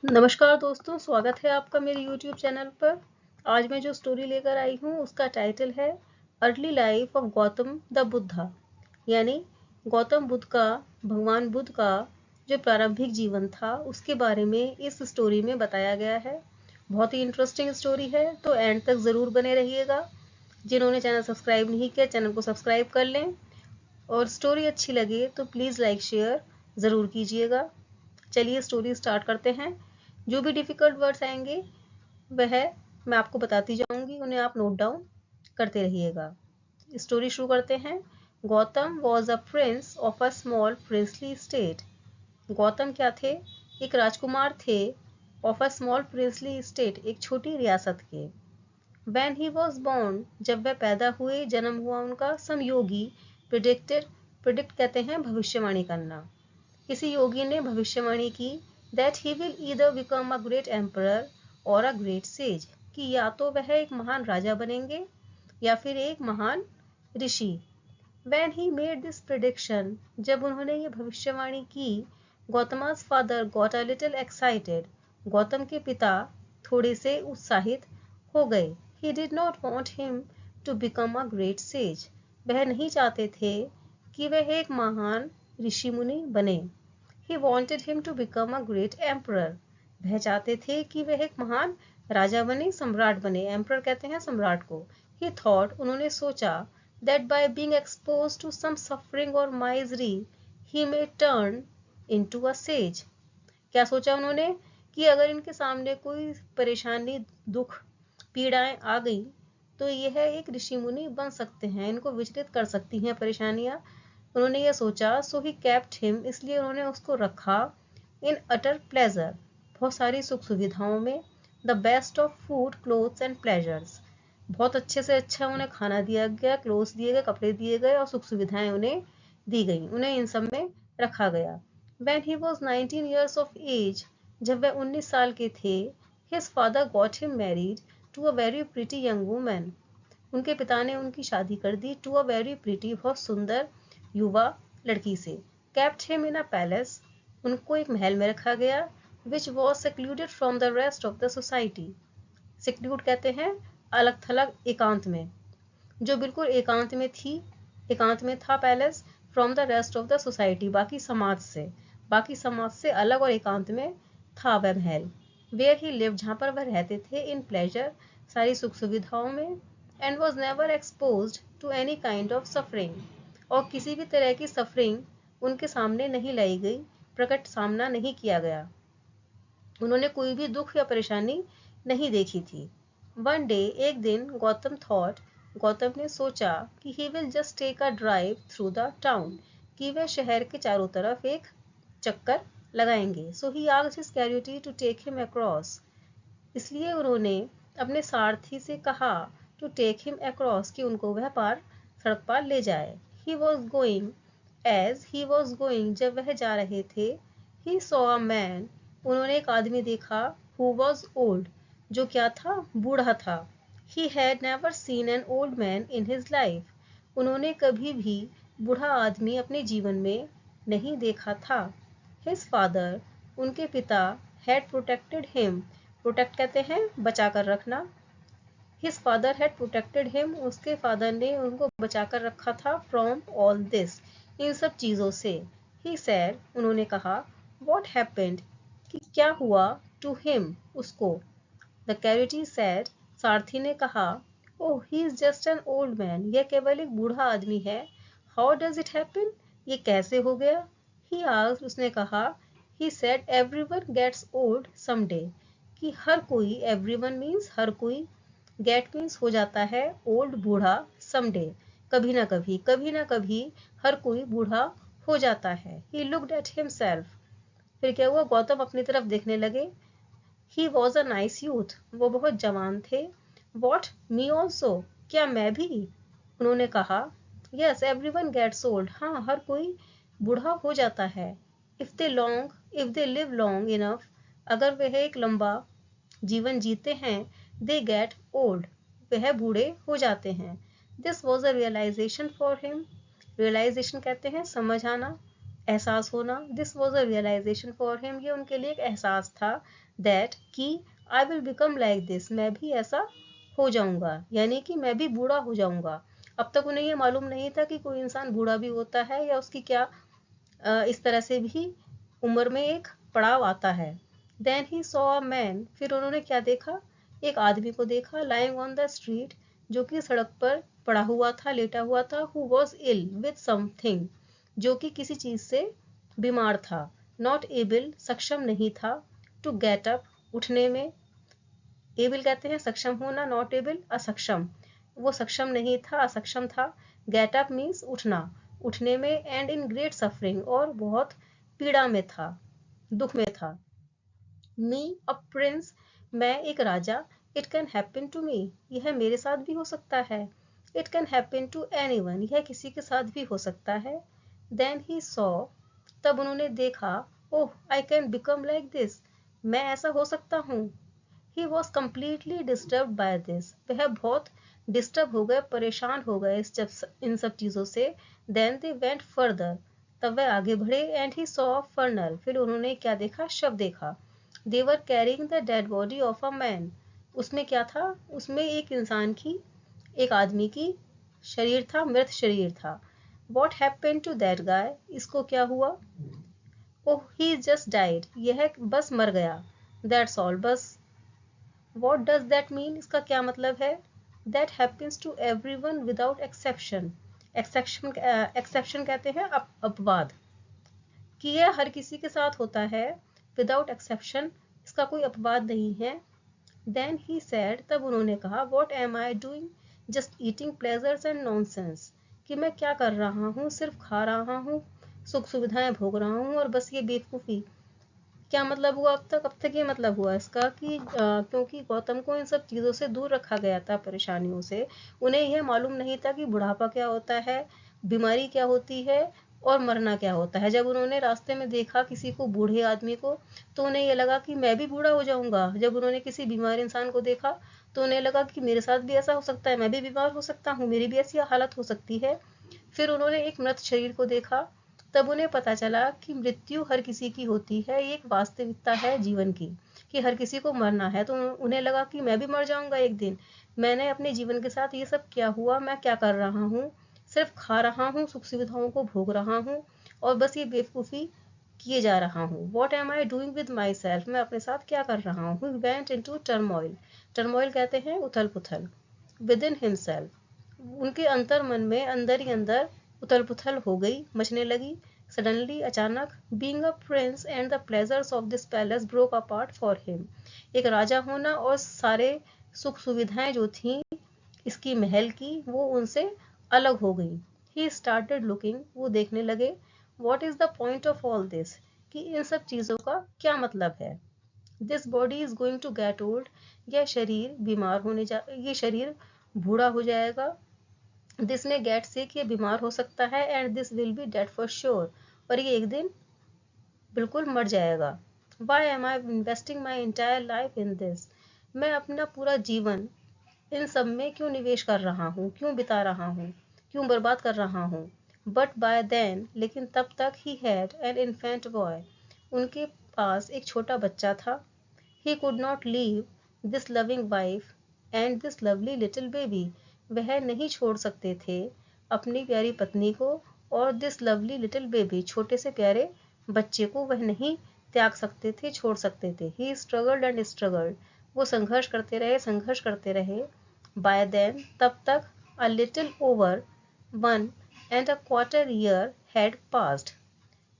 नमस्कार दोस्तों, स्वागत है आपका मेरे YouTube चैनल पर। आज मैं जो स्टोरी लेकर आई हूँ उसका टाइटल है early life of Gautam the Buddha, यानी गौतम बुद्ध का, भगवान बुद्ध का जो प्रारंभिक जीवन था उसके बारे में इस स्टोरी में बताया गया है। बहुत ही इंटरेस्टिंग स्टोरी है, तो एंड तक ज़रूर बने रहिएगा। जिन्होंने चैनल सब्सक्राइब नहीं किया, चैनल को सब्सक्राइब कर लें, और स्टोरी अच्छी लगे तो प्लीज़ लाइक शेयर ज़रूर कीजिएगा। चलिए स्टोरी स्टार्ट करते हैं। जो भी डिफ़िकल्ट वर्ड्स आएंगे वह मैं आपको बताती जाऊंगी, उन्हें आप नोट डाउन करते रहिएगा। स्टोरी शुरू करते हैं। Gautam was a prince of a small princely state. Gautam क्या थे? एक राजकुमार थे। Of a small princely state, एक छोटी रियासत के। When he was born, जब वह पैदा हुए, जन्म हुआ उनका, some योगी प्रिडिक्ट कहते हैं भविष्यवाणी करना। किसी योगी ने भविष्यवाणी की that he will either become a great emperor or a great sage, कि या तो वह एक महान राजा बनेंगे या फिर एक महान ऋषि। When he made this prediction, जब उन्होंने ये भविष्यवाणी की, गौतमा's father got a little excited, Gautam के पिता थोड़े से उत्साहित हो गए। He did not want him to become a great sage, वह नहीं चाहते थे कि वह एक महान ऋषि मुनि बने। He wanted him to become a great emperor, वह चाहते थे कि वह एक महान राजा बने, सम्राट बने। एम्परर कहते हैं सम्राट को। He thought, उन्होंने सोचा, that by being exposed to some suffering or misery, he may turn into a sage. क्या सोचा उन्होंने? कि अगर इनके सामने कोई परेशानी, दुख, पीड़ाएं आ गई तो यह एक ऋषि मुनि बन सकते हैं, इनको विचलित कर सकती हैं परेशानियां। उन्होंने ये सोचा, सो ही केप्ट हिम, इसलिए उन्होंने उसको रखा, इन अटर प्लेजर, बहुत सारी सुख सुविधाओं में, the best of food, clothes and pleasures, बहुत अच्छे से अच्छा उन्हें खाना दिया गया, क्लोथ्स दिए गए, कपड़े दिए गए और सुख सुविधाएं उन्हें दी गई, उन्हें इन सब में रखा गया। When he was 19 years of age, जब वह 19 साल के थे, his father got him married to a very pretty young woman, उनके पिता ने उनकी शादी कर दी, टू अ वेरी प्रिटी, बहुत सुंदर युवा लड़की से। Kept him in a palace, उनको एक महल में रखा गया, which was secluded from the rest of the society, seclude कहते हैं अलग थलग, एकांत में, जो बिल्कुल एकांत में थी, एकांत में था palace, from the rest of the society, बाकी समाज से अलग और एकांत में था वह महल। वेयर ही लिव, जहाँ पर वह रहते थे, इन प्लेजर, सारी सुख सुविधाओं में, and was never expose to any kind of suffering, और किसी भी तरह की सफरिंग उनके सामने नहीं लाई गई, प्रकट सामना नहीं किया गया, उन्होंने कोई भी दुख या परेशानी नहीं देखी थी। वन डे, एक दिन, गौतम थॉट, गौतम ने सोचा कि he will just take a drive through the town, कि वह शहर के चारों तरफ एक चक्कर लगाएंगे। So he asked his charioteer to take him across, इसलिए उन्होंने अपने सारथी से कहा टू टेक हिम अक्रॉस, कि उनको वह पार, सड़क पार ले जाए। He was going, as he was going, जब वह जा रहे थे, ही सॉ अ मैन, उन्होंने एक आदमी देखा, हु वॉज ओल्ड, जो क्या था, बूढ़ा था। He had never seen an old man in his life, उन्होंने कभी भी बूढ़ा आदमी अपने जीवन में नहीं देखा था। हिज फादर, उनके पिता, हैड प्रोटेक्टेड हिम, प्रोटेक्ट कहते हैं बचा कर रखना, his father had protected him, उसके फादर ने उनको बचा कर रखा था, फ्रॉम ऑल दिस, इन सब चीज़ों से। ही सैड, उन्होंने कहा, वॉट हैपेंड, कि क्या हुआ, टू हिम, उसको। द कैरिटी सैड, सारथी ने कहा, oh he is just an old man, यह केवल एक बूढ़ा आदमी है। हाउ डज इट हैपन, ये कैसे हो गया। ही आस्क्ड, उसने कहा, he said, everyone gets old someday, कि हर कोई, एवरीवन मीन्स हर कोई, गेट मीन्स हो जाता है, ओल्ड बूढ़ा, समडे कभी ना कभी, कभी ना कभी हर कोई बूढ़ा हो जाता है। ही लुक्ड एट हिमसेल्फ, फिर क्या हुआ, गौतम अपनी तरफ देखने लगे। He was a nice youth, वो बहुत जवान थे। वॉट, मी ऑल्सो, क्या मैं भी, उन्होंने कहा। यस एवरीवन गेट्स ओल्ड, हाँ हर कोई बूढ़ा हो जाता है। If they live long enough, अगर वह एक लंबा जीवन जीते हैं, दे गेट ओल्ड, वह बूढ़े हो जाते हैं। This was a realization for him, realization कहते हैं समझ आना, एहसास होना, this was a realization for him, ये उनके लिए एक एहसास था, दैट कि I will become like this, मैं भी ऐसा हो जाऊंगा, यानी कि मैं भी बूढ़ा हो जाऊंगा। अब तक उन्हें ये मालूम नहीं था कि कोई इंसान बूढ़ा भी होता है या उसकी क्या इस तरह से भी उम्र में एक पड़ाव आता है। Then he saw a man, फिर उन्होंने क्या देखा, एक आदमी को देखा, लाइंग ऑन द स्ट्रीट, जो कि सड़क पर पड़ा हुआ था, लेटा हुआ था, who was ill with something, जो कि किसी चीज से बीमार था, नॉट एबल, सक्षम नहीं था, टू गेट अप, उठने में, एबल कहते हैं सक्षम होना, नॉट एबल असक्षम, वो सक्षम नहीं था, असक्षम था, गेट अप मीन्स उठना, उठने में, एंड इन ग्रेट सफरिंग, और बहुत पीड़ा में था, दुख में था। मी अ प्रिंस, मैं एक राजा, it can happen to me, यह मेरे साथ भी हो सकता है, it can happen to anyone, यह किसी के साथ भी हो सकता है। देन ही सॉ, तब उन्होंने देखा, oh I can become like this, मैं ऐसा हो सकता हूँ। He was completely disturb by this, वह बहुत डिस्टर्ब हो गए, परेशान हो गए इन सब चीज़ों से। देन दे वेंट फर्दर, तब वह आगे बढ़े, एंड ही सॉ फर्नल, फिर उन्होंने क्या देखा, शव देखा। They were carrying the dead body of a man, उसमें क्या था, उसमें एक इंसान की, एक आदमी की शरीर था, मृत शरीर था। What happen to that guy, इसको क्या हुआ, ओह ही जस्ट डाइड, यह बस मर गया, दैट्स ऑल, बस। वॉट डज दैट मीन, इसका क्या मतलब है, that happens to everyone without exception, exception कहते हैं अपवाद, कि यह हर किसी के साथ होता है, विदाउट एक्सेप्शन, इसका कोई अपवाद नहीं है। देन ही सैड, तब उन्होंने कहा, what am I doing, just eating pleasures and nonsense, कि मैं क्या कर रहा हूँ, सिर्फ खा रहा हूँ, सुख सुविधाएं भोग रहा हूँ, और बस ये बेवकूफ़ी। क्या मतलब हुआ अब तक ये मतलब हुआ इसका कि क्योंकि गौतम को इन सब चीज़ों से दूर रखा गया था, परेशानियों से, उन्हें यह मालूम नहीं था कि बुढ़ापा क्या होता है, बीमारी क्या होती है, और मरना क्या होता है। जब उन्होंने रास्ते में देखा किसी को, बूढ़े आदमी को, तो उन्हें ये लगा कि मैं भी बूढ़ा हो जाऊंगा। जब उन्होंने किसी बीमार इंसान को देखा तो उन्हें लगा कि मेरे साथ भी ऐसा हो सकता है, मैं भी बीमार हो सकता हूँ, मेरी भी ऐसी हालत हो सकती है। फिर उन्होंने एक मृत शरीर को देखा, तब उन्हें पता चला कि मृत्यु हर किसी की होती है, ये एक वास्तविकता है जीवन की, कि हर किसी को मरना है। तो उन्हें लगा कि मैं भी मर जाऊंगा एक दिन, मैंने अपने जीवन के साथ ये सब क्या हुआ, मैं क्या कर रहा हूँ, सिर्फ खा रहा हूँ, सुख सुविधाओं को भोग रहा हूँ, और बस ये बेवकूफ़ी किए जा रहा हूँ। What am I doing with myself, मैं अपने साथ क्या कर रहा हूँ। Went into turmoil, turmoil कहते हैं उथल पुथल, विद इन हिमसेल्फ, उनके अंतर मन में, अंदर ही अंदर उथल पुथल हो गई, मचने लगी। सडनली, अचानक, being a prince and the pleasures of this palace broke apart for him, एक राजा होना और सारे सुख सुविधाएं जो थी इसकी महल की, वो उनसे अलग हो गई। ही स्टार्टेड लुकिंग, वो देखने लगे, what is the point of all this, कि इन सब चीज़ों का क्या मतलब है। This body is going to get old, यह शरीर बीमार होने जा, ये शरीर बूढ़ा हो जाएगा। दिस में गेट सिक, ये बीमार हो सकता है, and this will be dead for sure, और ये एक दिन बिल्कुल मर जाएगा। Why am I investing my entire life in this, मैं अपना पूरा जीवन इन सब में क्यों निवेश कर रहा हूँ, क्यों बिता रहा हूँ, क्यों बर्बाद कर रहा हूँ। बट बाय देन, लेकिन तब तक, he had an infant boy, उनके पास एक छोटा बच्चा था। He could not leave this loving wife and this lovely little baby, वह नहीं छोड़ सकते थे अपनी प्यारी पत्नी को और दिस लवली लिटिल बेबी, छोटे से प्यारे बच्चे को वह नहीं त्याग सकते थे, छोड़ सकते थे। ही स्ट्रगल्ड एंड स्ट्रगल्ड, वो संघर्ष करते रहे, संघर्ष करते रहे। बाय देन, तब तक, a little over 1.25 year had passed,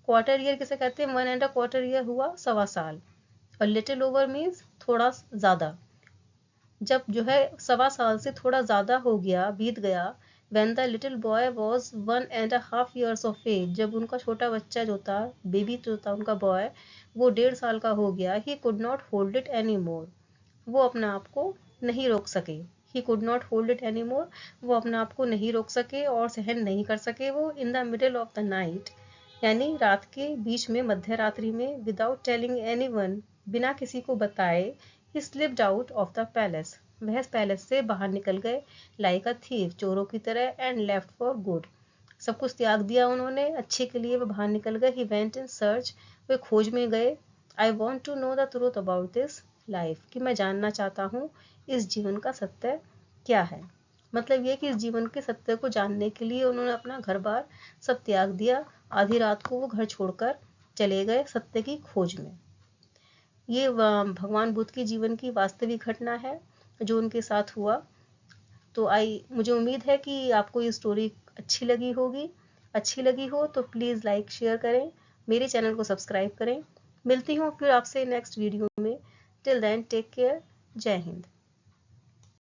quarter year किसे कहते हैं, 1.25 ईयर हुआ सवा साल, और लिटिल ओवर मीन्स थोड़ा ज़्यादा। जब जो है सवा साल से थोड़ा ज़्यादा हो गया, बीत गया। when the little boy was 1.5 years of age, जब उनका छोटा बच्चा जो था, बेबी जो था उनका बॉय, वो 1.5 साल का हो गया। he could not hold it anymore, वो अपने आप को नहीं रोक सके। he could not hold it anymore, वो अपने आप को नहीं रोक सके और सहन नहीं कर सके। वो in the middle of the night, यानी रात के बीच में, मध्य रात्रि में, without telling anyone, बिना किसी को बताए, he slipped out of the palace, वह पैलेस से बाहर निकल गए, like a thief, चोरों की तरह, and left for good, सब कुछ त्याग दिया उन्होंने, अच्छे के लिए वो बाहर निकल गए। ही वेंट इन सर्च, वे खोज में गए। I want to know the truth about this life, कि मैं जानना चाहता हूँ इस जीवन का सत्य क्या है। मतलब ये कि इस जीवन के सत्य को जानने के लिए उन्होंने अपना घर बार सब त्याग दिया। आधी रात को वो घर छोड़कर चले गए सत्य की खोज में। ये भगवान बुद्ध की जीवन की वास्तविक घटना है जो उनके साथ हुआ। तो मुझे उम्मीद है कि आपको ये स्टोरी अच्छी लगी होगी। अच्छी लगी हो तो प्लीज़ लाइक शेयर करें, मेरे चैनल को सब्सक्राइब करें। मिलती हूँ फिर आपसे नेक्स्ट वीडियो में। Till then take care. जय हिंद।